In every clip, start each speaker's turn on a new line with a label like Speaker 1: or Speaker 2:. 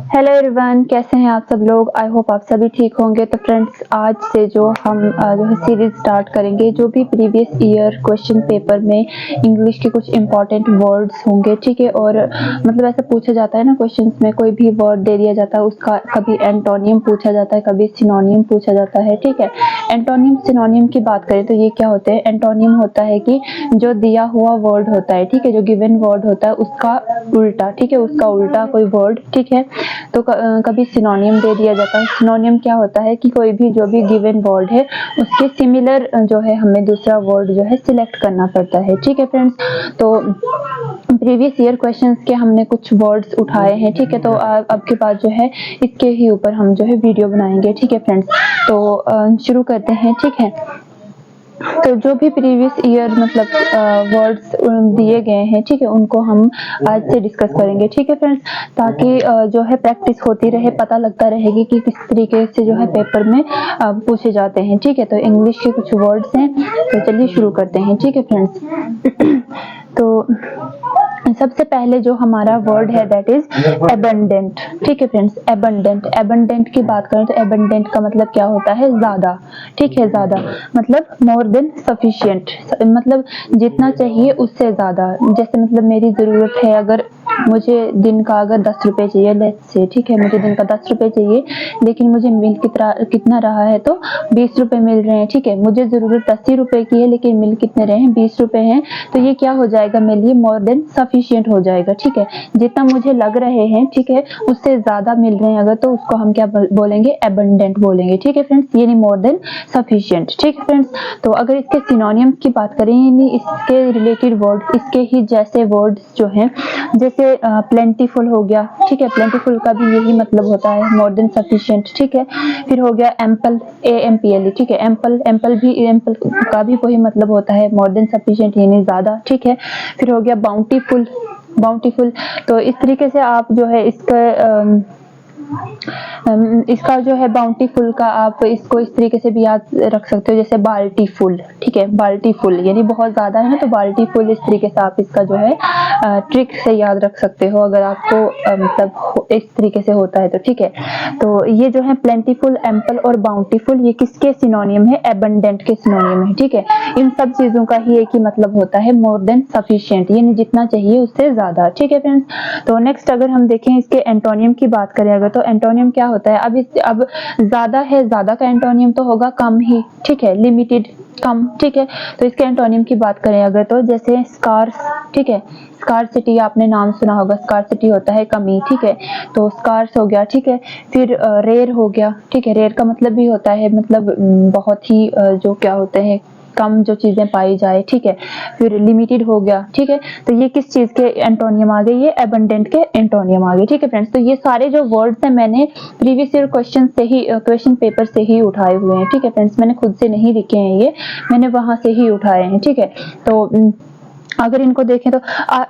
Speaker 1: Hello everyone, कैसे हैं आप सब लोग। आई होप आप सभी ठीक होंगे। तो फ्रेंड्स, आज से जो हम जो है सीरीज स्टार्ट करेंगे, जो भी प्रीवियस ईयर क्वेश्चन पेपर में इंग्लिश के कुछ इंपॉर्टेंट वर्ड्स होंगे, ठीक है। और मतलब ऐसा पूछा जाता है ना, क्वेश्चंस में कोई भी वर्ड दे दिया जाता है, उसका कभी एंटोनियम पूछा जाता है, कभी सिनोनियम पूछा जाता है, ठीक है। एंटोनियम सिनोनियम की बात करें तो ये क्या होते हैं। एंटोनियम होता है कि जो दिया हुआ वर्ड होता है, ठीक है, जो गिवन वर्ड होता है उसका उल्टा, ठीक है, उसका उल्टा कोई वर्ड, ठीक है। तो कभी सिनोनियम दे दिया जाता है। सिनोनियम क्या होता है कि कोई भी जो भी गिवन वर्ड है उसके सिमिलर जो है हमें दूसरा वर्ड जो है सिलेक्ट करना पड़ता है, ठीक है फ्रेंड्स। तो प्रीवियस ईयर क्वेश्चंस के हमने कुछ वर्ड्स उठाए हैं, ठीक है। तो अब के बाद जो है इसके ही ऊपर हम जो है वीडियो बनाएंगे, ठीक है फ्रेंड्स। तो शुरू करते हैं, ठीक है। तो जो भी प्रीवियस ईयर मतलब वर्ड्स दिए गए हैं, ठीक है, उनको हम आज से डिस्कस करेंगे, ठीक है फ्रेंड्स। ताकि जो है प्रैक्टिस होती रहे, पता लगता रहेगी कि किस तरीके से जो है पेपर में पूछे जाते हैं, ठीक है। तो इंग्लिश के कुछ वर्ड्स हैं, तो चलिए शुरू करते हैं, ठीक है फ्रेंड्स। तो सबसे पहले जो हमारा वर्ड है दैट इज एबंडेंट, ठीक है फ्रेंड्स। एबंडेंट, एबंडेंट की बात करें तो एबंडेंट का मतलब क्या होता है, ज्यादा, ठीक है। ज्यादा मतलब मोर देन सफिशिएंट, मतलब जितना चाहिए उससे ज्यादा। जैसे मतलब मेरी जरूरत है, अगर मुझे दिन का अगर 10 रुपए चाहिए, लेट्स से, ठीक है, मुझे दिन का 10 रुपए चाहिए, लेकिन मुझे मिल कितना रहा है तो 20 रुपए मिल रहे हैं, ठीक है। मुझे जरूरत 80 रुपए की है, लेकिन मिल कितने रहे हैं, 20 रुपए हैं। तो ये क्या हो जाएगा मेरे लिए, मोर देन सफिशिएंट हो जाएगा, ठीक है। जितना मुझे लग रहे हैं, ठीक है, उससे ज्यादा मिल रहे हैं अगर, तो उसको हम क्या बोलेंगे, एबंडेंट बोलेंगे, ठीक है फ्रेंड्स। ये नहीं मोर देन सफिशिएंट, ठीक है फ्रेंड्स। तो अगर इसके सिनोनियम की बात करें, यानी इसके रिलेटेड वर्ड, इसके ही जैसे वर्ड्स जो हैं, जैसे प्लेंटीफुल हो गया, ठीक है। प्लेंटीफुल का भी यही मतलब होता है, मोर देन सफिशिएंट, ठीक है। फिर हो गया एम्पल, AMPL, ठीक है। एम्पल, एम्पल का भी वही मतलब होता है, मोर देन सफिशिएंट यानी ज्यादा, ठीक है। फिर हो गया बाउंटीफुल, बाउंटीफुल। तो इस तरीके से आप जो है इसका जो है बाउंटीफुल का आप इसको इस तरीके से भी याद रख सकते हो, जैसे बाल्टी फुल, ठीक है। बाल्टी फुल यानी बहुत ज्यादा है ना, तो बाल्टी फुल, इस तरीके से आप इसका जो है ट्रिक से याद रख सकते हो, अगर आपको मतलब इस तरीके से होता है तो, ठीक है। तो ये जो है प्लेंटीफुल, एम्पल और बाउंटीफुल, ये किसके सिनोनियम है, एबंडेंट के सिनोनियम है, ठीक है। इन सब चीजों का ही एक ही मतलब होता है, मोर देन सफिशिएंट, यानी जितना चाहिए उससे ज्यादा, ठीक है फ्रेंड्स। तो नेक्स्ट अगर हम देखें इसके एंटोनियम की बात करें अगर, तो एंटोनियम क्या होता है। अब ज्यादा है, ज्यादा का एंटोनियम तो होगा कम ही, ठीक है, लिमिटेड, कम, ठीक है। तो इसके एंटोनियम की बात करें अगर, तो जैसे स्कार्स, ठीक है। स्कार्सिटी आपने नाम सुना होगा, स्कार्सिटी होता है कमी, ठीक है। तो स्कार्स हो गया, ठीक है। फिर रेयर हो गया, ठीक है। रेयर का मतलब भी होता है मतलब बहुत ही जो क्या होते हैं, कम जो चीजें पाई जाए, ठीक है। फिर लिमिटेड हो गया, ठीक है। तो ये किस चीज के एंटोनियम आ गए, ये एबंडेंट के एंटोनियम आ गए, ठीक है फ्रेंड्स। तो ये सारे जो वर्ड्स हैं मैंने प्रीवियस ईयर क्वेश्चन पेपर से ही उठाए हुए हैं, ठीक है फ्रेंड्स। मैंने खुद से नहीं लिखे हैं, ये मैंने वहां से ही उठाए हैं, ठीक है। तो अगर इनको देखें तो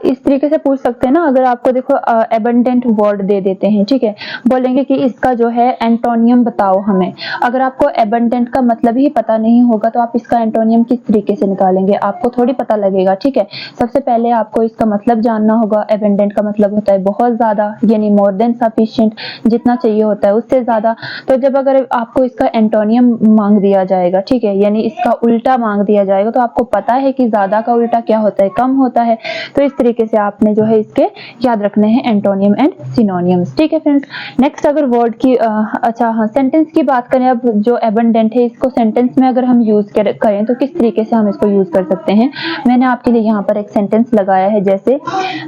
Speaker 1: इस तरीके से पूछ सकते हैं ना, अगर आपको देखो एबंडेंट वर्ड दे देते हैं, ठीक है, बोलेंगे कि इसका जो है एंटोनियम बताओ हमें। अगर आपको एबंडेंट का मतलब ही पता नहीं होगा तो आप इसका एंटोनियम किस तरीके से निकालेंगे, आपको थोड़ी पता लगेगा, ठीक है। सबसे पहले आपको इसका मतलब जानना होगा। एबंडेंट का मतलब होता है बहुत ज्यादा, यानी मोर देन सफिशिएंट, जितना चाहिए होता है उससे ज्यादा। तो जब अगर आपको इसका एंटोनियम मांग दिया जाएगा, ठीक है, यानी इसका उल्टा मांग दिया जाएगा, तो आपको पता है कि ज्यादा का उल्टा क्या होता है, कम होता है। तो इस तरीके से आपने जो है इसके याद रखने हैं एंटोनियम एंड सिनोनियम्स, ठीक है फ्रेंड्स। नेक्स्ट अगर वर्ड की अच्छा हाँ, सेंटेंस की बात करें, अब जो एबंडेंट है इसको सेंटेंस में अगर हम यूज करें तो किस तरीके से हम इसको यूज कर सकते हैं। मैंने आपके लिए यहाँ पर एक सेंटेंस लगाया है, जैसे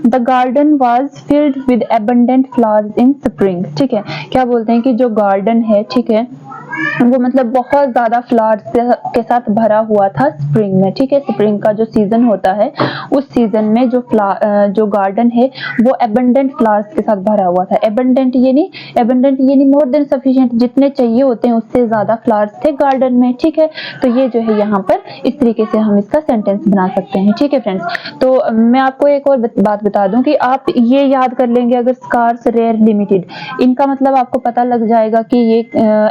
Speaker 1: the garden was filled with abundant flowers in spring, ठीक है। क्या बोलते हैं कि जो गार्डन है, ठीक है, वो मतलब बहुत ज्यादा फ्लावर्स के साथ भरा हुआ था स्प्रिंग में, ठीक है। स्प्रिंग का जो सीजन होता है उस सीजन में जो गार्डन है वो एबंडेंट फ्लावर्स के साथ भरा हुआ था। एबंडेंट यानी मोर देन सफिशिएंट, जितने चाहिए होते हैं उससे ज्यादा फ्लावर्स थे गार्डन में, ठीक है। तो ये जो है यहाँ पर इस तरीके से हम इसका सेंटेंस बना सकते हैं, ठीक है फ्रेंड्स। तो मैं आपको एक और बात बता दूं कि आप ये याद कर लेंगे, अगर स्कार्स, रेयर, लिमिटेड, इनका मतलब आपको पता लग जाएगा कि ये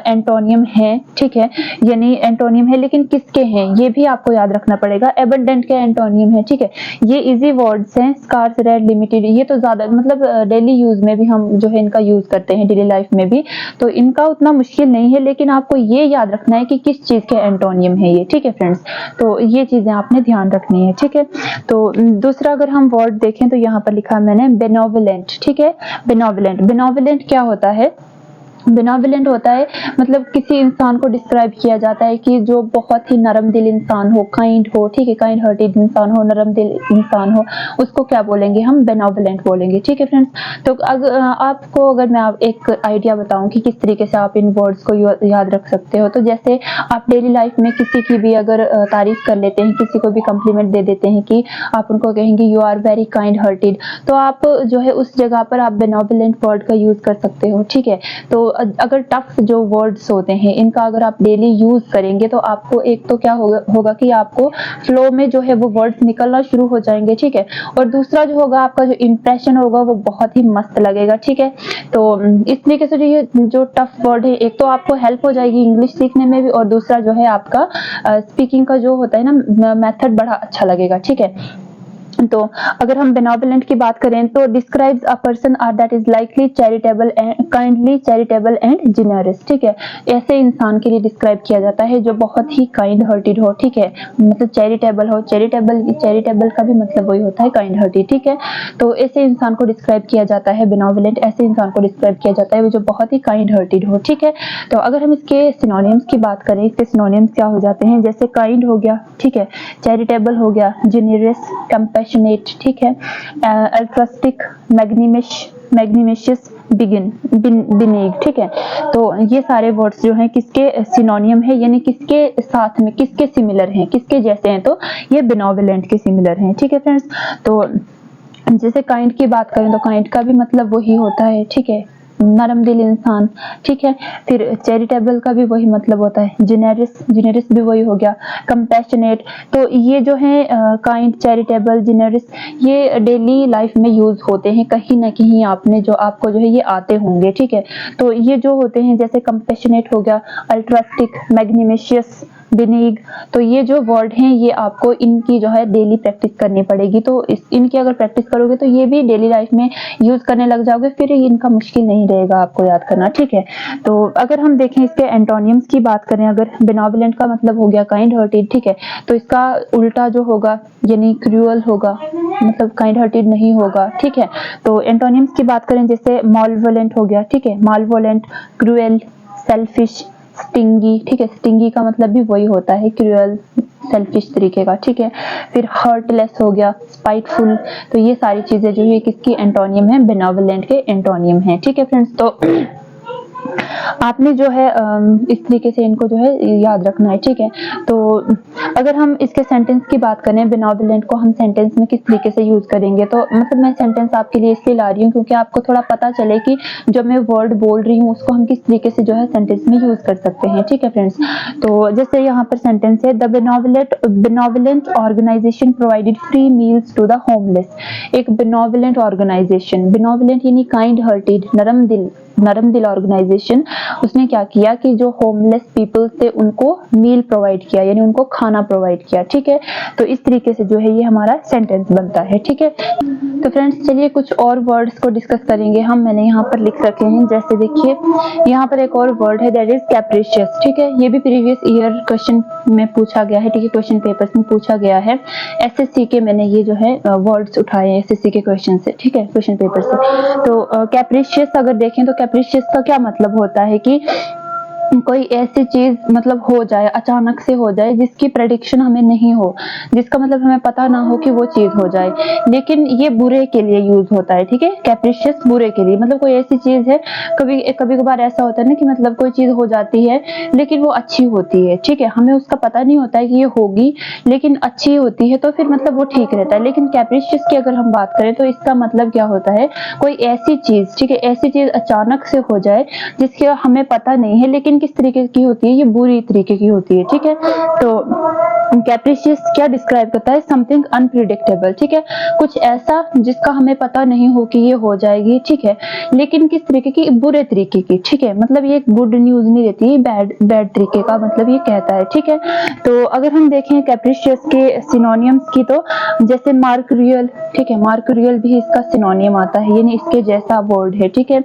Speaker 1: एंटोनियम एंटोनियम है, ठीक है, यानी एंटोनियम है, लेकिन किसके हैं ये भी आपको याद रखना पड़ेगा। एबंडेंट के एंटोनियम है, ठीक है, ये इजी वर्ड्स हैं। स्कार्स, रेयर, लिमिटेड, ये तो ज्यादा मतलब डेली यूज में भी हम जो है इनका यूज करते हैं, डेली लाइफ में भी, तो इनका उतना मुश्किल नहीं है, लेकिन आपको ये याद रखना है कि किस चीज के एंटोनियम है ये, ठीक है फ्रेंड्स। तो ये चीजें आपने ध्यान रखनी है, ठीक है। तो दूसरा अगर हम वर्ड देखें तो यहाँ पर लिखा मैंने बेनोवलेंट, ठीक है, बेनोवलेंट। बेनोवलेंट क्या होता है? बेनोवलेंट होता है मतलब किसी इंसान को डिस्क्राइब किया जाता है कि जो बहुत ही नरम दिल इंसान हो, काइंड हो, ठीक है, काइंड हार्टेड इंसान हो, नरम दिल इंसान हो, उसको क्या बोलेंगे हम? बेनोवलेंट बोलेंगे, ठीक है फ्रेंड्स। तो आपको अगर मैं एक आइडिया बताऊं कि किस तरीके से आप इन वर्ड्स को याद रख सकते हो, तो जैसे आप डेली लाइफ में किसी की भी अगर तारीफ कर लेते हैं, किसी को भी कम्प्लीमेंट दे देते हैं कि आप उनको कहेंगे you are very kind hearted, तो आप जो है उस जगह पर आप बेनोवलेंट वर्ड का यूज कर सकते हो, ठीक है। तो अगर टफ जो वर्ड्स होते हैं इनका अगर आप डेली यूज करेंगे तो आपको एक तो क्या होगा कि आपको फ्लो में जो है वो वर्ड्स निकलना शुरू हो जाएंगे, ठीक है, और दूसरा जो होगा आपका जो इंप्रेशन होगा वो बहुत ही मस्त लगेगा, ठीक है। तो इस तरीके से जो टफ वर्ड है, एक तो आपको हेल्प हो जाएगी इंग्लिश सीखने में भी, और दूसरा जो है आपका स्पीकिंग का जो होता है ना मेथड बड़ा अच्छा लगेगा, ठीक है। तो अगर हम बेनोवलेंट की बात करें तो describes a person are that is likely charitable and kindly charitable and generous, ठीक है, ऐसे इंसान के लिए डिस्क्राइब किया जाता है जो बहुत ही काइंड हार्टेड हो, ठीक है, मतलब चैरिटेबल हो। चैरिटेबल का भी मतलब वही होता है काइंड हार्टेड, ठीक है। तो ऐसे इंसान को डिस्क्राइब किया जाता है बेनोवलेंट, ऐसे इंसान को डिस्क्राइब किया जाता है जो बहुत ही काइंड हार्टेड हो, ठीक है। तो अगर हम इसके सिनोनिम्स की बात करें, इसके सिनोनिम्स क्या हो जाते हैं, जैसे काइंड हो गया, ठीक है, चैरिटेबल हो गया, जेनरस, कंपैशनेट, ठीक है, अल्ट्रस्टिक, मैग्नीमेशियस, बिनीग, ठीक है। तो ये सारे वर्ड्स जो हैं किसके सिनोनियम है, यानी किसके साथ में, किसके सिमिलर हैं, किसके जैसे हैं, तो ये बेनोवलेंट के सिमिलर हैं, ठीक है फ्रेंड्स। तो जैसे काइंड की बात करें तो काइंड का भी मतलब वही होता है, ठीक है, नरम दिल इंसान, ठीक है। फिर चैरिटेबल का भी वही मतलब होता है, जेनरस भी वही हो गया, कंपैशनेट। तो ये जो है काइंड, चैरिटेबल, जेनरस, ये डेली लाइफ में यूज होते हैं, कहीं ना कहीं आपको जो है ये आते होंगे, ठीक है। तो ये जो होते हैं जैसे कंपैशनेट हो गया, अल्ट्रस्टिक, मैग्नीमेशियस, बिनीग, तो ये जो वर्ड हैं ये आपको इनकी जो है डेली प्रैक्टिस करनी पड़ेगी। तो इनकी अगर प्रैक्टिस करोगे तो ये भी डेली लाइफ में यूज करने लग जाओगे, फिर इनका मुश्किल नहीं रहेगा आपको याद करना, ठीक है। तो अगर हम देखें इसके एंटोनियम्स की बात करें, अगर बेनोवलेंट का मतलब हो गया काइंड हार्टेड, ठीक है, तो इसका उल्टा जो होगा यानी क्रूअल होगा, मतलब काइंड हार्टेड नहीं होगा, ठीक है। तो एंटोनियम्स की बात करें जैसे मालवोलेंट हो गया, ठीक है, मालवोलेंट, क्रूएल, सेल्फिश, स्टिंगी, ठीक है, स्टिंगी का मतलब भी वही होता है क्रूअल, सेल्फिश तरीके का, ठीक है। फिर हर्टलेस हो गया, स्पाइटफुल, तो ये सारी चीजें जो है किसकी एंटोनियम है, बेनोवलेंट के एंटोनियम है, ठीक है फ्रेंड्स। तो आपने जो है इस तरीके से इनको जो है याद रखना है, ठीक है। तो अगर हम इसके सेंटेंस की बात करें, बेनोवलेंट को हम सेंटेंस में किस तरीके से यूज करेंगे, तो मतलब मैं सेंटेंस आपके लिए इसलिए ला रही हूँ क्योंकि आपको थोड़ा पता चले कि जो मैं वर्ड बोल रही हूँ उसको हम किस तरीके से जो है सेंटेंस में यूज कर सकते हैं, ठीक है फ्रेंड्स। तो जैसे यहाँ पर सेंटेंस है, the benevolent organization provided free meals to the homeless. एक बेनोवलेंट ऑर्गेनाइजेशन, बेनोवलेंट यानी काइंड हार्टेड, नरम दिल ऑर्गेनाइजेशन, उसने क्या किया कि जो होमलेस पीपल थे उनको मील प्रोवाइड किया, यानी उनको खाना प्रोवाइड किया, ठीक है। तो इस तरीके से जो है ये हमारा सेंटेंस बनता है, ठीक है। तो फ्रेंड्स चलिए कुछ और वर्ड्स को डिस्कस करेंगे हम, मैंने यहाँ पर लिख रखे हैं, जैसे देखिए यहाँ पर एक और वर्ड है दैट इज कैप्रिशियस, ठीक है। ये भी प्रीवियस ईयर क्वेश्चन में पूछा गया है, ठीक है, क्वेश्चन पेपर्स में पूछा गया है, एसएससी के मैंने ये जो है वर्ड्स उठाए एसएससी के क्वेश्चन से, ठीक है, क्वेश्चन पेपर से। तो कैप्रिशियस अगर देखें तो कैप्रिशियस का क्या मतलब होता है कि कोई ऐसी चीज मतलब हो जाए, अचानक से हो जाए जिसकी प्रेडिक्शन हमें नहीं हो, जिसका मतलब हमें पता ना हो कि वो चीज हो जाए, लेकिन ये बुरे के लिए यूज होता है, ठीक है। कैप्रिशियस बुरे के लिए, मतलब कोई ऐसी चीज है, कभी कभार ऐसा होता है ना कि मतलब कोई चीज हो जाती है लेकिन वो अच्छी होती है, ठीक है, हमें उसका पता नहीं होता है कि ये होगी लेकिन अच्छी होती है, तो फिर मतलब वो ठीक रहता है। लेकिन कैप्रिशियस की अगर हम बात करें तो इसका मतलब क्या होता है, कोई ऐसी चीज, ठीक है, ऐसी चीज अचानक से हो जाए जिसका हमें पता नहीं है लेकिन किस तरीके की होती है, ये बुरी तरीके की होती है, ठीक है। तो कैप्रिशियस क्या डिस्क्राइब करता है, समथिंग अनप्रिडिक्टेबल, ठीक है, कुछ ऐसा जिसका हमें पता नहीं हो कि ये हो जाएगी, ठीक है, लेकिन किस तरीके की, बुरे तरीके की, ठीक है, मतलब ये गुड न्यूज नहीं देती, बैड बैड तरीके का मतलब ये कहता है, ठीक है। तो अगर हम देखें कैप्रिशियस के सिनोनियम्स की, तो जैसे मार्क्यूरियल, ठीक है, मार्क्यूरियल भी इसका सिनोनियम आता है, यानी इसके जैसा वर्ड है, ठीक है।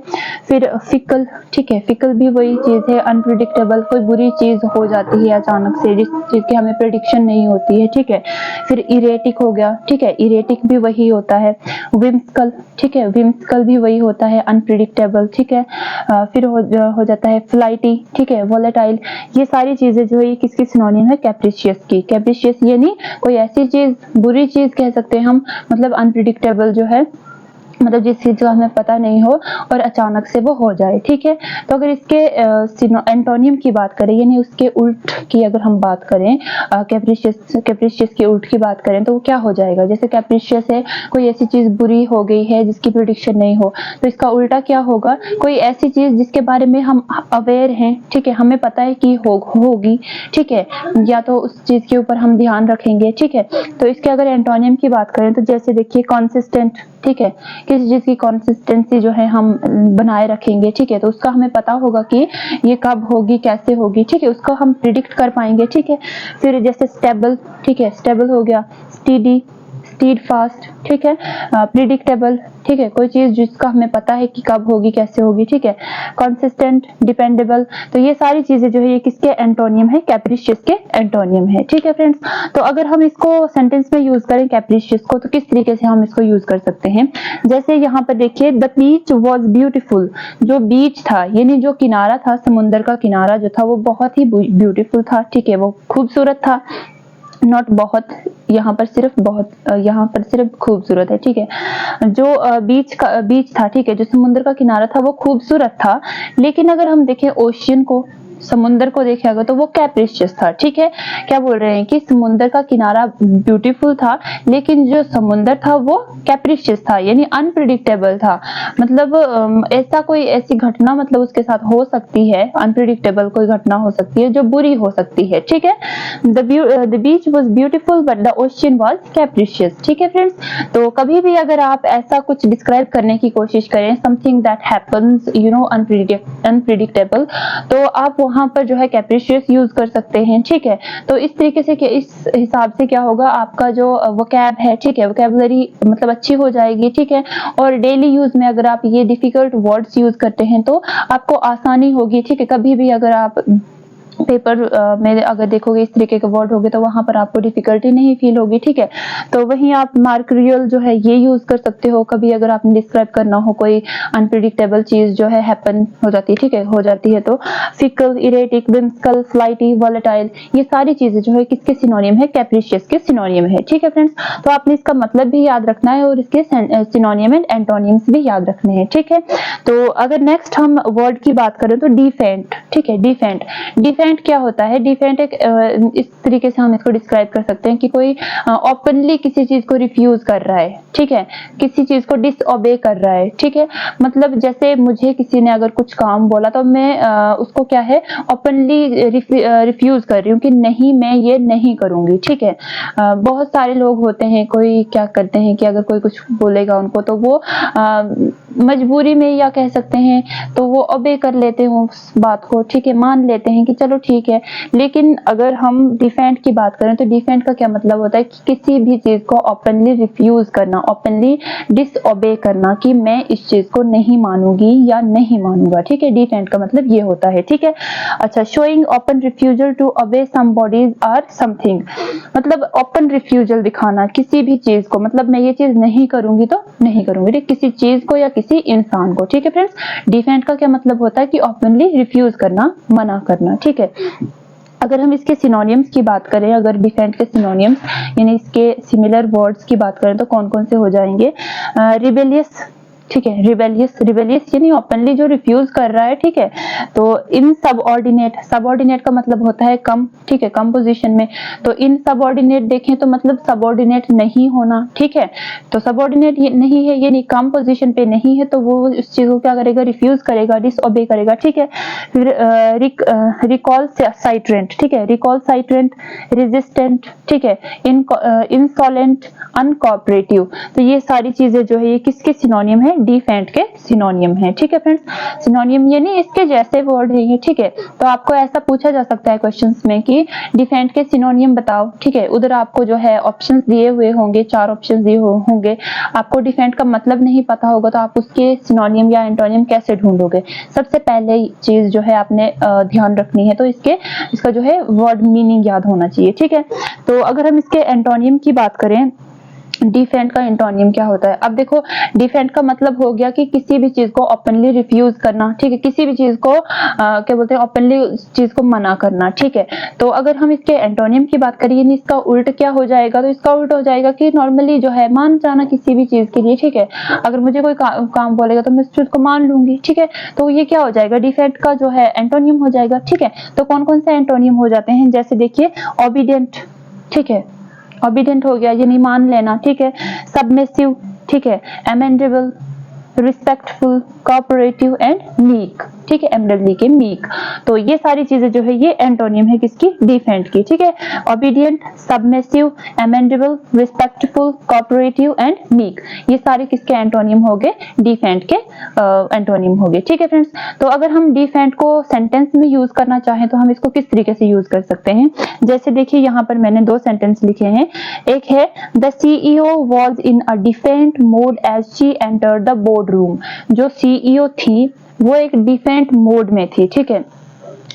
Speaker 1: फिर फिकल, ठीक है, फिकल भी वही चीज है, अनप्रिडिक्टेबल, कोई बुरी चीज हो जाती है अचानक से जिस चीज की हमें प्रेडिक्शन नहीं होती है, ठीक है। फिर इरेटिक हो गया, ठीक है, इरेटिक भी वही होता है। विम्सकल, ठीक है, विम्सकल भी वही होता है, अनप्रिडिक्टेबल, ठीक है। फिर हो जाता है फ्लाइटी, ठीक है, वोलेटाइल। ये सारी चीजें जो है ये किसकी सिनोनियम है, कैप्रिशियस की। कैप्रिशियस यानी कोई ऐसी चीज, बुरी चीज कह सकते हैं हम, मतलब अनप्रिडिक्टेबल जो है, मतलब जिस चीज का हमें पता नहीं हो और अचानक से वो हो जाए, ठीक है। तो अगर इसके एंटोनियम की बात करें, यानी उसके उल्ट की अगर हम बात करें, कैप्रिशियस के उल्ट की बात करें, तो वो क्या हो जाएगा, जैसे कैप्रिशियस है, कोई ऐसी चीज बुरी हो गई है जिसकी प्रेडिक्शन नहीं हो, तो इसका उल्टा क्या होगा, कोई ऐसी चीज जिसके बारे में हम अवेयर हैं, ठीक है, हमें पता है कि होगी, ठीक है, या तो उस चीज के ऊपर हम ध्यान रखेंगे, ठीक है। तो इसके अगर एंटोनियम की बात करें, तो जैसे देखिए कॉन्सिस्टेंट, ठीक है, किसी चीज की कंसिस्टेंसी जो है हम बनाए रखेंगे, ठीक है, तो उसका हमें पता होगा कि ये कब होगी, कैसे होगी, ठीक है, उसको हम प्रिडिक्ट कर पाएंगे, ठीक है। फिर जैसे स्टेबल, ठीक है, स्टेबल हो गया, स्टीडी, स्टीड फास्ट, ठीक है, प्रिडिक्टेबल, ठीक है, कोई चीज जिसका हमें पता है कि कब होगी, कैसे होगी, ठीक है। कंसिस्टेंट, डिपेंडेबल, तो ये सारी चीजें जो है ये किसके एंटोनियम है, कैप्रिशियस के एंटोनियम है, ठीक है फ्रेंड्स। तो अगर हम इसको सेंटेंस में यूज करें कैप्रिशियस को, तो किस तरीके से हम इसको यूज कर सकते हैं, जैसे यहाँ पर देखिए, द बीच वॉज ब्यूटिफुल, जो बीच था यानी जो किनारा था, समुद्र का किनारा जो था वो बहुत ही ब्यूटीफुल था, ठीक है, वो खूबसूरत था, नॉट बहुत, यहाँ पर सिर्फ बहुत, यहाँ पर सिर्फ खूबसूरत है, ठीक है। जो बीच था, ठीक है, जो समुद्र का किनारा था वो खूबसूरत था, लेकिन अगर हम देखें ओशियन को, समुद्र को देखेगा तो वो कैप्रिशियस था, ठीक है। क्या बोल रहे हैं कि समुद्र का किनारा ब्यूटीफुल था, लेकिन जो समुद्र था वो कैप्रिशियस था, यानी अनप्रिडिक्टेबल था, मतलब ऐसा कोई ऐसी घटना मतलब उसके साथ हो सकती है, अनप्रिडिक्टेबल कोई घटना हो सकती है जो बुरी हो सकती है, ठीक है। The beach was beautiful but the ocean was capricious, ठीक है फ्रेंड्स। तो कभी भी अगर आप ऐसा कुछ डिस्क्राइब करने की कोशिश करें, something that happens you know unpredictable, तो आप वहां पर जो है कैप्रिशियस यूज कर सकते हैं, ठीक है। तो इस तरीके से इस हिसाब से क्या होगा, आपका जो वोकैब है, ठीक है, वोकैबुलरी मतलब अच्छी हो जाएगी, ठीक है। और डेली यूज में अगर आप ये डिफिकल्ट वर्ड्स यूज करते हैं तो आपको आसानी होगी, ठीक है। कभी भी अगर आप पेपर में अगर देखोगे इस तरीके के वर्ड होंगे तो वहां पर आपको डिफिकल्टी नहीं फील होगी, ठीक है। तो वहीं आप मार्क्यूरियल जो है ये यूज कर सकते हो, कभी अगर आपने डिस्क्राइब करना हो कोई अनप्रिडिक्टेबल चीज जो है हैपन हो जाती है, ठीक है, हो जाती है, तो फिकल, इरेटिक, विम्सकल, फ्लाइटी, वोलेटाइल, ये सारी चीजें जो है किसके सिनोनियम है, कैप्रिशियस के सिनोनियम है, ठीक है फ्रेंड्स। तो आपने इसका मतलब भी याद रखना है और इसके सिनोनियम एंड एंटोनियम्स भी याद रखने हैं, ठीक है। तो अगर नेक्स्ट हम वर्ड की बात करें तो डिफेंट, ठीक है, डिफेंट क्या होता है, डिफेंट एक इस तरीके से हम इसको डिस्क्राइब कर सकते हैं कि कोई ओपनली किसी चीज को रिफ्यूज कर रहा है, ठीक है, किसी चीज को डिसओबे कर रहा है, ठीक है। मतलब जैसे मुझे किसी ने अगर कुछ काम बोला तो मैं उसको क्या है, ओपनली रिफ्यूज कर रही हूँ कि नहीं, मैं ये नहीं करूंगी, ठीक है। बहुत सारे लोग होते हैं, कोई क्या करते हैं कि अगर कोई कुछ बोलेगा उनको तो वो मजबूरी में या कह सकते हैं तो वो ओबे कर लेते हैं उस बात को, ठीक है, मान लेते हैं कि चलो ठीक है। लेकिन अगर हम डिफेंड की बात करें तो डिफेंड का क्या मतलब होता है कि किसी भी चीज को ओपनली रिफ्यूज करना, ओपनली डिसओबे करना कि मैं इस चीज को नहीं मानूंगी या नहीं मानूंगा, ठीक है। डिफेंड का मतलब ये होता है, ठीक है। अच्छा, showing open refusal to obey समबॉडीज और समथिंग, मतलब ओपन रिफ्यूजल दिखाना किसी भी चीज को, मतलब मैं ये चीज नहीं करूंगी तो नहीं करूंगी, ठीक, किसी चीज को या किसी इंसान को, ठीक है फ्रेंड्स। डिफेंड का क्या मतलब होता है कि ओपनली रिफ्यूज करना, मना करना, ठीक है। अगर हम इसके सिनोनियम्स की बात करें, अगर डिफेंड के सिनोनियम्स यानी इसके सिमिलर वर्ड्स की बात करें तो कौन कौन से हो जाएंगे, रिबेलियस, ठीक है, रिबेलियस, रिबेलियस यानी ओपनली जो रिफ्यूज कर रहा है, ठीक है। तो इन सबऑर्डिनेट, सबऑर्डिनेट का मतलब होता है कम, ठीक है, कम पोजीशन में। तो इन सबऑर्डिनेट देखें तो मतलब सबऑर्डिनेट नहीं होना, ठीक है। तो सबऑर्डिनेट नहीं है यानी कम पोजीशन पे नहीं है, तो वो उस चीज को क्या करेगा, रिफ्यूज करेगा, डिसओबे करेगा, ठीक है। फिर रिकॉल साइट्रेंट, ठीक है, रिकॉल साइट्रेंट, रेजिस्टेंट, ठीक है, इंसॉलेंट, अनकोऑपरेटिव। तो ये सारी चीजें जो है ये किसके सिनोनियम है, डिफेंट के सिनोनियम है, ठीक है फ्रेंड्स। सिनोनियम यानी इसके जैसे वर्ड है ये, ठीक है। तो आपको ऐसा पूछा जा सकता है क्वेश्चंस में कि डिफेंट के सिनोनियम बताओ, ठीक है। उधर आपको जो है ऑप्शंस दिए हुए होंगे, 4 ऑप्शंस दिए होंगे, आपको डिफेंट का मतलब नहीं पता होगा तो आप उसके सिनोनियम या एंटोनियम कैसे ढूंढोगे। सबसे पहले चीज जो है आपने ध्यान रखनी है, तो इसका जो है वर्ड मीनिंग याद होना चाहिए, ठीक है। तो अगर हम इसके एंटोनियम की बात करें, डिफेंट का एंटोनियम क्या होता है। अब देखो, डिफेंट का मतलब हो गया कि किसी भी चीज को ओपनली रिफ्यूज करना, ठीक है, किसी भी चीज को क्या बोलते हैं, ओपनली चीज को मना करना, ठीक है। तो अगर हम इसके एंटोनियम की बात करें, इसका उल्ट क्या हो जाएगा, तो इसका उल्ट हो जाएगा कि नॉर्मली जो है मान जाना किसी भी चीज के लिए, ठीक है। अगर मुझे कोई काम बोलेगा तो मैं उस चीज को मान लूंगी, ठीक है। तो ये क्या हो जाएगा, डिफेंट का जो है एंटोनियम हो जाएगा, ठीक है। तो कौन कौन से एंटोनियम हो जाते हैं, जैसे देखिए ओबीडिएंट, ठीक है, ओबीडिएंट हो गया यानी मान लेना, ठीक है। सबमिसिव, ठीक है, amendable, respectful, cooperative and meek, ठीक है, एमडब्ल्यू के मीक। तो ये सारी चीजें जो है ये एंटोनियम है किसकी, डिफेंट की, ठीक है। Obedient, submissive, amendable, respectful, cooperative and meek, ये सारे किसके एंटोनियम हो गए, डिफेंट के एंटोनियम हो गए, ठीक है फ्रेंड्स। तो अगर हम डिफेंट को सेंटेंस में यूज करना चाहें तो हम इसको किस तरीके से यूज कर सकते हैं, जैसे देखिए यहाँ पर मैंने 2 सेंटेंस लिखे हैं। एक है the CEO was in a defiant mode as she entered the board room. जो सीईओ थी वो एक डिफेंट मोड में थी, ठीक है,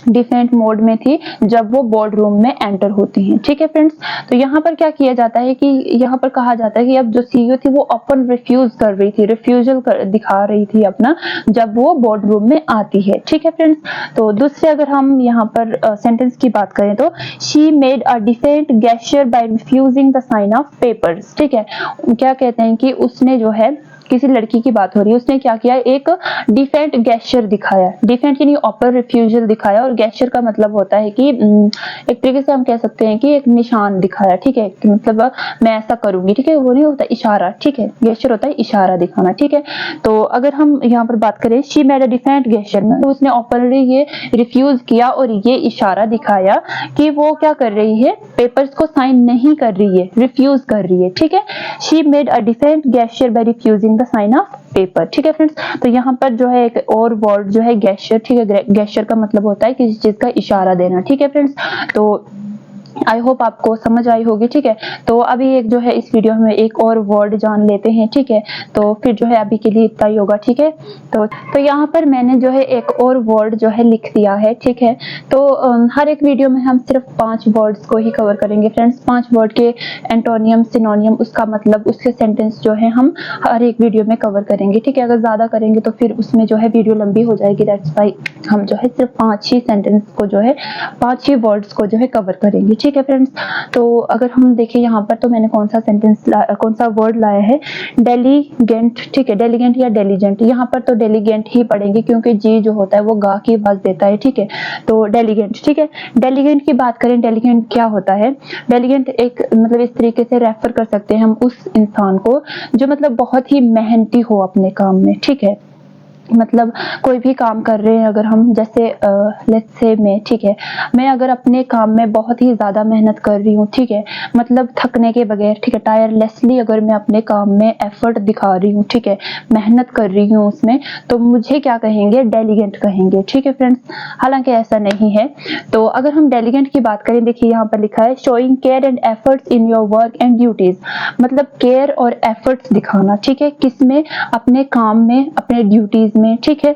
Speaker 1: डिफेंट मोड में थी जब वो बोर्ड रूम में एंटर होती हैं, ठीक है फ्रेंड्स। तो यहाँ पर क्या किया जाता है कि यहाँ पर कहा जाता है कि अब जो सीईओ थी वो ओपन रिफ्यूज कर रही थी, रिफ्यूजल दिखा रही थी अपना जब वो बोर्ड रूम में आती है, ठीक है फ्रेंड्स। तो दूसरे अगर हम यहाँ पर सेंटेंस की बात करें तो she made a defiant gesture by refusing the sign off papers, ठीक है। क्या कहते हैं कि उसने जो है, किसी लड़की की बात हो रही है, उसने क्या किया, एक डिफेंट गेस्चर दिखाया, डिफेंट यानी ओपन रिफ्यूजल दिखाया, और गेस्चर का मतलब होता है कि एक तरीके से हम कह सकते हैं कि एक निशान दिखाया, ठीक है, कि मतलब मैं ऐसा करूंगी, ठीक है, वो नहीं होता इशारा, ठीक है, गेस्चर होता है इशारा दिखाना, ठीक है। तो अगर हम यहाँ पर बात करें she made a defiant gesture, तो उसने ओपनली ये रिफ्यूज किया और ये इशारा दिखाया कि वो क्या कर रही है, पेपर्स को साइन नहीं कर रही है, रिफ्यूज कर रही है, ठीक है। She made a defiant gesture by refusing the sign off paper, ठीक है फ्रेंड्स। तो यहाँ पर जो है एक और वर्ड जो है गेस्चर, ठीक है, गेस्चर का मतलब होता है किसी चीज का इशारा देना, ठीक है फ्रेंड्स। तो आई होप आपको समझ आई होगी, ठीक है। तो अभी एक जो है इस वीडियो में एक और वर्ड जान लेते हैं, ठीक है। तो फिर जो है अभी के लिए इतना ही होगा, ठीक है। तो यहाँ पर मैंने जो है एक और वर्ड जो है लिख दिया है, ठीक है। तो हर एक वीडियो में हम सिर्फ 5 वर्ड्स को ही कवर करेंगे फ्रेंड्स, 5 वर्ड के एंटोनियम, सिनोनियम, उसका मतलब, उसके सेंटेंस जो है हम हर एक वीडियो में कवर करेंगे, ठीक है। अगर ज्यादा करेंगे तो फिर उसमें जो है वीडियो लंबी हो जाएगी, दैट्स व्हाई हम जो है सिर्फ 5 ही सेंटेंस को जो है 5 ही वर्ड्स को जो है कवर करेंगे, ठीक है फ्रेंड्स। तो अगर हम देखें यहाँ पर तो मैंने कौन सा वर्ड लाया है, डेलीगेंट, ठीक है, डेलीगेंट या डेलीजेंट। यहाँ पर तो डेलीगेंट ही पढ़ेंगे क्योंकि जी जो होता है वो गा की आवाज देता है, ठीक है। तो डेलीगेंट, ठीक है। डेलीगेंट की बात करें, डेलीगेंट क्या होता है, डेलीगेंट एक मतलब इस तरीके से रेफर कर सकते हैं हम उस इंसान को जो मतलब बहुत ही मेहनती हो अपने काम में, ठीक है। मतलब कोई भी काम कर रहे हैं अगर हम, जैसे लेट्स से मैं, ठीक है, मैं अगर अपने काम में बहुत ही ज्यादा मेहनत कर रही हूँ, ठीक है, मतलब थकने के बगैर, ठीक है, टायरलेसली अगर मैं अपने काम में एफर्ट दिखा रही हूँ, ठीक है, मेहनत कर रही हूँ उसमें, तो मुझे क्या कहेंगे, डेलीगेंट कहेंगे, ठीक है फ्रेंड्स। हालांकि ऐसा नहीं है। तो अगर हम डेलीगेंट की बात करें, देखिए यहाँ पर लिखा है showing care and efforts in your work and duties, मतलब केयर और एफर्ट्स दिखाना, ठीक है, किसमें, अपने काम में, अपने ड्यूटीज में, ठीक है।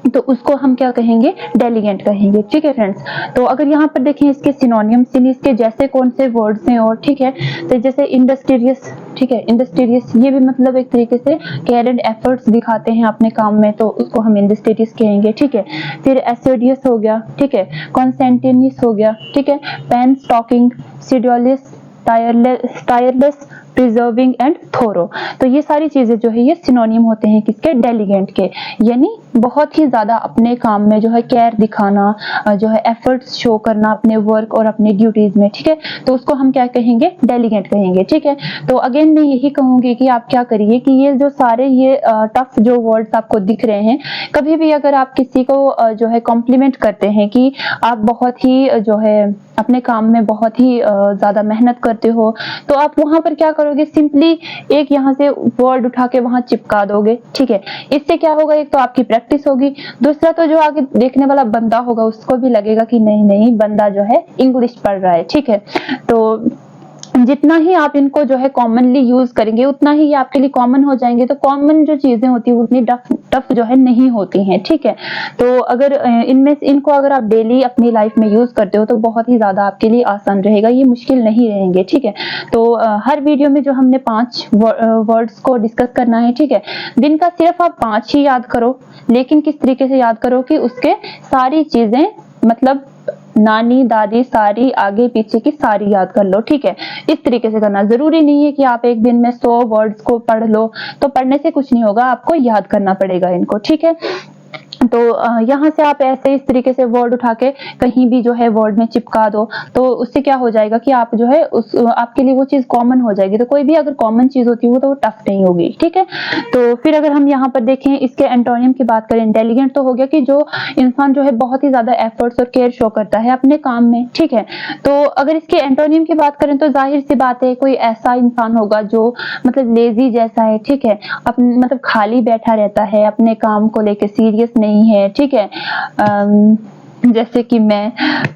Speaker 1: तो उसको हम क्या कहेंगे, डेलीगेंट कहेंगे, ठीक है फ्रेंड्स। तो अगर यहाँ पर देखें इसके सिनोनिम्स, इसके जैसे कौन से वर्ड्स हैं, और ठीक है, तो जैसे इंडस्ट्रियस, ठीक है, इंडस्ट्रियस ये भी मतलब एक तरीके से केयर एंड एफर्ट्स दिखाते हैं अपने काम में, तो उसको हम इंडस्ट्रियस कहेंगे, ठीक है। फिर एसिडियस हो गया, ठीक है, कॉन्सेंटिनियस हो गया, ठीक है, painstaking, sedulous, tireless, preserving and thorough. तो ये सारी चीजें जो है ये सिनोनिम होते हैं किसके, डेलीगेंट के, यानी बहुत ही ज्यादा अपने काम में जो है केयर दिखाना, जो है एफर्ट्स शो करना अपने वर्क और अपने ड्यूटीज में, ठीक है। तो उसको हम क्या कहेंगे, डेलीगेंट कहेंगे, ठीक है। तो अगेन मैं यही कहूंगी कि आप क्या करिए कि ये जो सारे ये टफ जो वर्ड्स आपको दिख रहे हैं, कभी भी अगर आप किसी को जो है कॉम्प्लीमेंट करते हैं कि आप बहुत ही जो है अपने काम में बहुत ही ज्यादा मेहनत करते हो, तो आप वहां पर क्या करोगे, सिंपली एक यहाँ से वर्ड उठा के वहां चिपका दोगे, ठीक है। इससे क्या होगा, एक तो आपकी प्रैक्टिस होगी, दूसरा तो जो आगे देखने वाला बंदा होगा उसको भी लगेगा कि नहीं नहीं बंदा जो है इंग्लिश पढ़ रहा है, ठीक है। तो जितना ही आप इनको जो है कॉमनली यूज करेंगे उतना ही ये आपके लिए कॉमन हो जाएंगे। तो कॉमन जो चीजें होती है उतनी टफ जो है नहीं होती हैं, ठीक है। तो अगर इनमें इनको अगर आप डेली अपनी लाइफ में यूज करते हो तो बहुत ही ज्यादा आपके लिए आसान रहेगा, ये मुश्किल नहीं रहेंगे, ठीक है। तो हर वीडियो में जो हमने 5 वर्ड्स को डिस्कस करना है, ठीक है। दिन का सिर्फ आप 5 ही याद करो, लेकिन किस तरीके से याद करो कि उसके सारी चीजें मतलब नानी दादी सारी आगे पीछे की सारी याद कर लो, ठीक है। इस तरीके से करना, जरूरी नहीं है कि आप एक दिन में 100 वर्ड्स को पढ़ लो, तो पढ़ने से कुछ नहीं होगा, आपको याद करना पड़ेगा इनको, ठीक है। तो यहाँ से आप ऐसे इस तरीके से वर्ड उठा के कहीं भी जो है वर्ड में चिपका दो, तो उससे क्या हो जाएगा कि आप जो है उस आपके लिए वो चीज कॉमन हो जाएगी। तो कोई भी अगर कॉमन चीज होती है वो तो वो टफ नहीं होगी, ठीक है। तो फिर अगर हम यहाँ पर देखें इसके एंटोनियम की बात करें, इंटेलिजेंट तो हो गया कि जो इंसान जो है बहुत ही ज्यादा एफर्ट्स और केयर शो करता है अपने काम में, ठीक है। तो अगर इसके एंटोनियम की बात करें तो जाहिर सी बात है कोई ऐसा इंसान होगा जो मतलब लेजी जैसा है, ठीक है, मतलब खाली बैठा रहता है, अपने काम को लेके सीरियस नहीं है, ठीक है, जैसे कि मैं।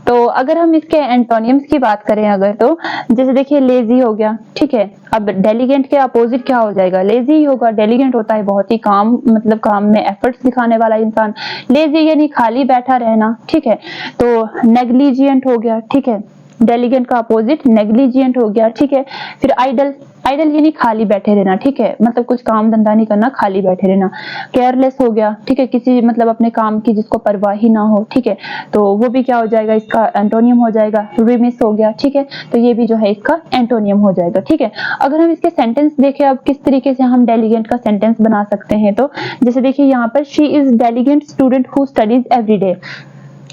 Speaker 1: तो अगर हम इसके एंटोनियम्स की बात करें अगर, तो जैसे देखिए लेजी हो गया, ठीक है। अब डेलीगेंट के अपोजिट क्या हो जाएगा, लेजी ही होगा। डेलीगेंट होता है बहुत ही काम मतलब काम में एफर्ट्स दिखाने वाला इंसान, लेजी यानी खाली बैठा रहना, ठीक है। तो नेग्लिजिएंट हो गया, ठीक है, डेलीगेंट का अपोजिट नेग्लिजिएंट हो गया, ठीक है। फिर आइडल, आइडल यानी खाली बैठे रहना, ठीक है, मतलब कुछ काम धंधा नहीं करना, खाली बैठे रहना। केयरलेस हो गया, ठीक है, किसी मतलब अपने काम की जिसको परवाह ही ना हो, ठीक है, तो वो भी क्या हो जाएगा, इसका एंटोनियम हो जाएगा। रिमिस हो गया, ठीक है, तो ये भी जो है इसका एंटोनियम हो जाएगा, ठीक है। अगर हम इसके सेंटेंस देखें अब किस तरीके से हम डेलीगेंट का सेंटेंस बना सकते हैं, तो जैसे देखिए यहाँ पर she is diligent student who studies every day,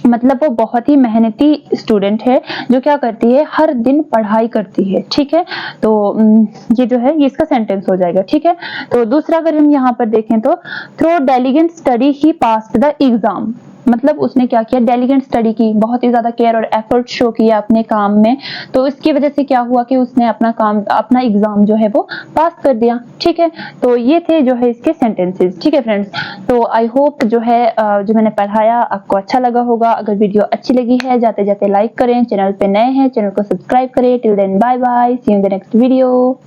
Speaker 1: मतलब वो बहुत ही मेहनती स्टूडेंट है जो क्या करती है, हर दिन पढ़ाई करती है, ठीक है। तो ये जो है ये इसका सेंटेंस हो जाएगा, ठीक है। तो दूसरा अगर हम यहाँ पर देखें तो through diligent study he passed the exam, मतलब उसने क्या किया, डेलीगेंट स्टडी की, बहुत ही ज्यादा केयर और एफर्ट शो किया अपने काम में, तो इसकी वजह से क्या हुआ कि उसने अपना काम अपना एग्जाम जो है वो पास कर दिया, ठीक है। तो ये थे जो है इसके सेंटेंसेस, ठीक है फ्रेंड्स। तो आई होप जो है जो मैंने पढ़ाया आपको अच्छा लगा होगा। अगर वीडियो अच्छी लगी है जाते जाते लाइक करें, चैनल पे नए हैं चैनल को सब्सक्राइब करें। Till then bye bye, see you in the next video.